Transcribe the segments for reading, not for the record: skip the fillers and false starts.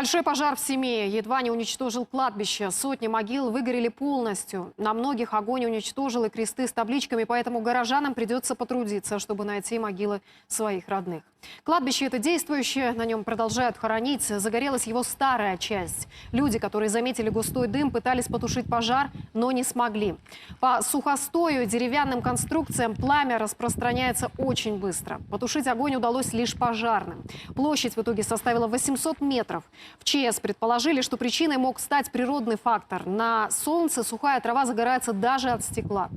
Большой пожар в Семее едва не уничтожил кладбище. Сотни могил выгорели полностью. На многих огонь уничтожил и кресты с табличками, поэтому горожанам придется потрудиться, чтобы найти могилы своих родных. Кладбище это действующее, на нем продолжают хоронить. Загорелась его старая часть. Люди, которые заметили густой дым, пытались потушить пожар, но не смогли. По сухостою и деревянным конструкциям пламя распространяется очень быстро. Потушить огонь удалось лишь пожарным. Площадь в итоге составила 800 метров. В ЧС предположили, что причиной мог стать природный фактор. На солнце сухая трава загорается даже от стекла.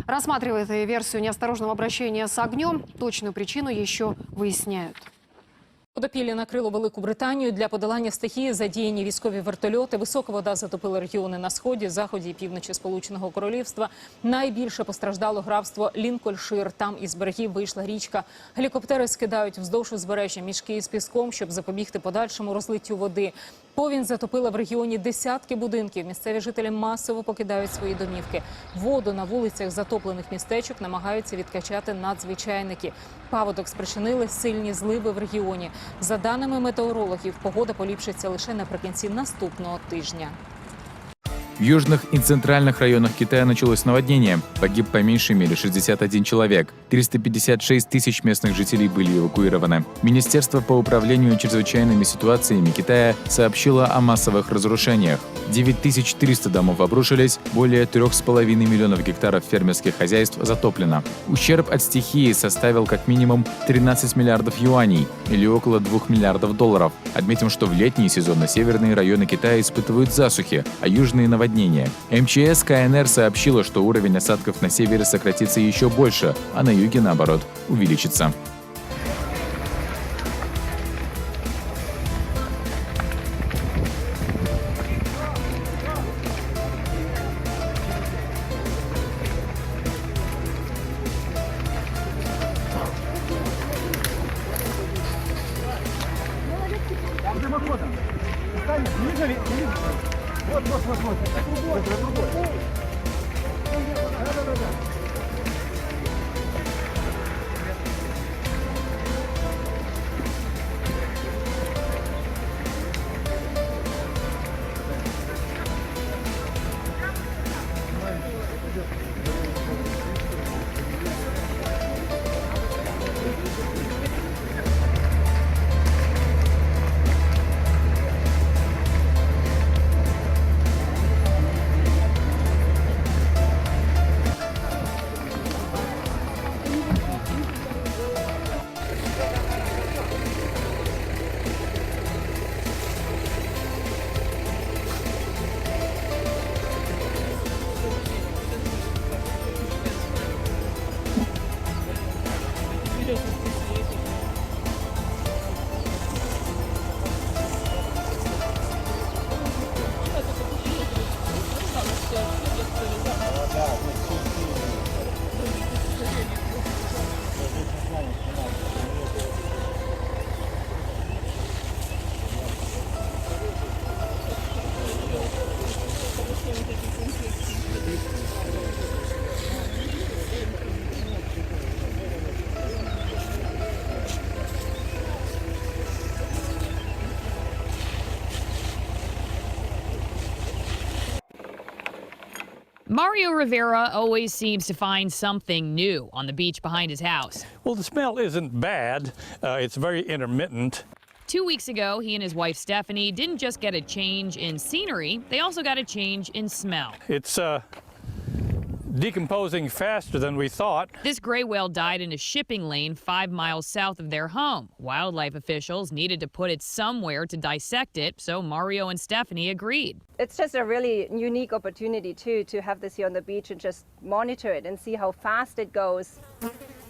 Рассматривают и версию неосторожного обращения с огнем. Точную причину еще выясняют. Водопілля накрило Велику Британію. Для подолання стихії задіяні військові вертольоти. Висока вода затопила регіони на сході, заході і півночі Сполученого Королівства. Найбільше постраждало графство Лінкольншир. Там із берегів вийшла річка. Гелікоптери скидають вздовж узбережжя мішки з піском, щоб запобігти подальшому розлиттю води. Повінь затопила в регіоні десятки будинків. Місцеві жителі масово покидають свої домівки. Воду на вулицях затоплених містечок намагаються відкачати надзвичайники. Паводок спричинили сильні зливи в регіоні. За даними метеорологів, погода поліпшиться лише наприкінці наступного тижня. В южных и центральных районах Китая началось наводнение. Погиб по меньшей мере 61 человек. 356 тысяч местных жителей были эвакуированы. Министерство по управлению чрезвычайными ситуациями Китая сообщило о массовых разрушениях. 9300 домов обрушились, более 3,5 миллионов гектаров фермерских хозяйств затоплено. Ущерб от стихии составил как минимум 13 миллиардов юаней, или около 2 миллиардов долларов. Отметим, что в летний сезон северные районы Китая испытывают засухи, а южные наводнения. МЧС КНР сообщила, что уровень осадков на севере сократится еще больше, а на юге, наоборот, увеличится. Mario Rivera always seems to find something new on the beach behind his house. Well, the smell isn't bad. It's very intermittent. 2 weeks ago, he and his wife Stephanie didn't just get a change in scenery, they also got a change in smell. It's decomposing faster than we thought. This gray whale died in a shipping lane 5 miles south of their home. Wildlife officials needed to put it somewhere to dissect it, so Mario and Stephanie agreed. It's just a really unique opportunity, too, to have this here on the beach and just monitor it and see how fast it goes.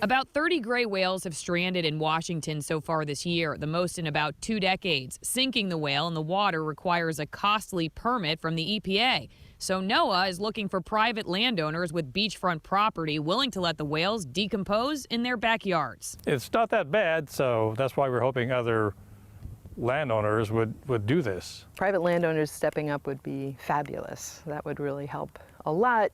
About 30 gray whales have stranded in Washington so far this year, the most in about 2 decades. Sinking the whale in the water requires a costly permit from the EPA. So NOAA is looking for private landowners with beachfront property willing to let the whales decompose in their backyards. It's not that bad, so that's why we're hoping other landowners would do this. Private landowners stepping up would be fabulous. That would really help a lot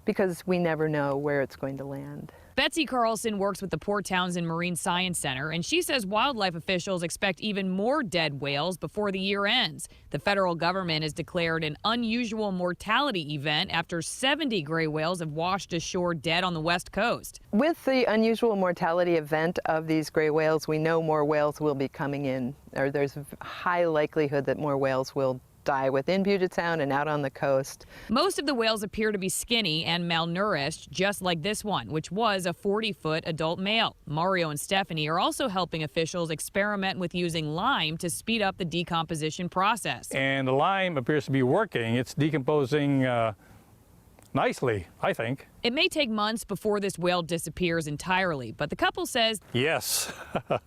because we never know where it's going to land. Betsy Carlson works with the Port Townsend Marine Science Center, and she says wildlife officials expect even more dead whales before the year ends. The federal government has declared an unusual mortality event after 70 gray whales have washed ashore dead on the West Coast. With the unusual mortality event of these gray whales, we know more whales will be coming in, or there's a high likelihood that more whales will die within Puget Sound and out on the coast. Most of the whales appear to be skinny and malnourished, just like this one, which was a 40-foot adult male. Mario and Stephanie are also helping officials experiment with using lime to speed up the decomposition process. And the lime appears to be working. It's decomposing nicely, I think. It may take months before this whale disappears entirely, but the couple says Yes.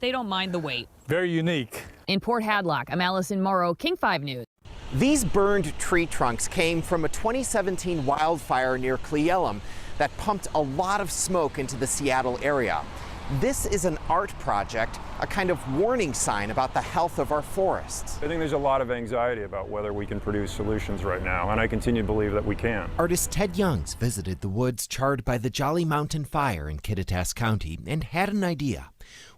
they don't mind the wait. Very unique. In Port Hadlock, I'm Allison Morrow, King 5 News. These burned tree trunks came from a 2017 wildfire near Cle that pumped a lot of smoke into the Seattle area. This is an art project, a kind of warning sign about the health of our forests. I think there's a lot of anxiety about whether we can produce solutions right now, and I continue to believe that we can. Artist Ted Youngs visited the woods charred by the Jolly Mountain Fire in Kittitas County and had an idea.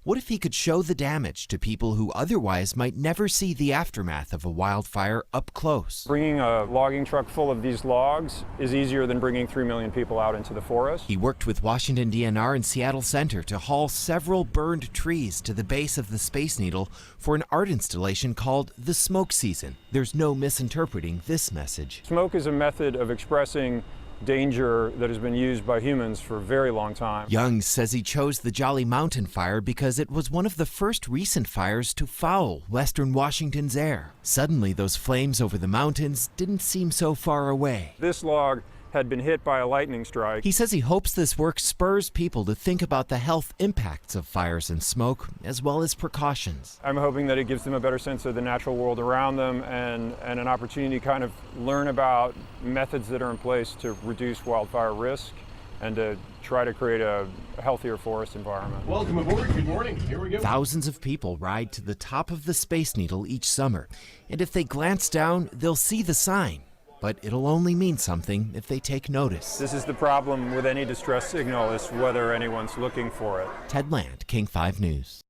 What if he could show the damage to people who otherwise might never see the aftermath of a wildfire up close? Bringing a logging truck full of these logs is easier than bringing 3 million people out into the forest. He worked with Washington DNR and Seattle Center to haul several burned trees to the base of the Space Needle for an art installation called The Smoke Season. There's no misinterpreting this message. Smoke is a method of expressing danger that has been used by humans for a very long time. Youngs says he chose the Jolly Mountain Fire because it was one of the first recent fires to foul western Washington's air. Suddenly, those flames over the mountains didn't seem so far away. This log had been hit by a lightning strike. He says he hopes this work spurs people to think about the health impacts of fires and smoke, as well as precautions. I'm hoping that it gives them a better sense of the natural world around them and an opportunity to kind of learn about methods that are in place to reduce wildfire risk and to try to create a healthier forest environment. Welcome aboard. Good morning. Here we go. Thousands of people ride to the top of the Space Needle each summer, and if they glance down, they'll see the sign. But it'll only mean something if they take notice. This is the problem with any distress signal, is whether anyone's looking for it. Ted Land, King 5 News.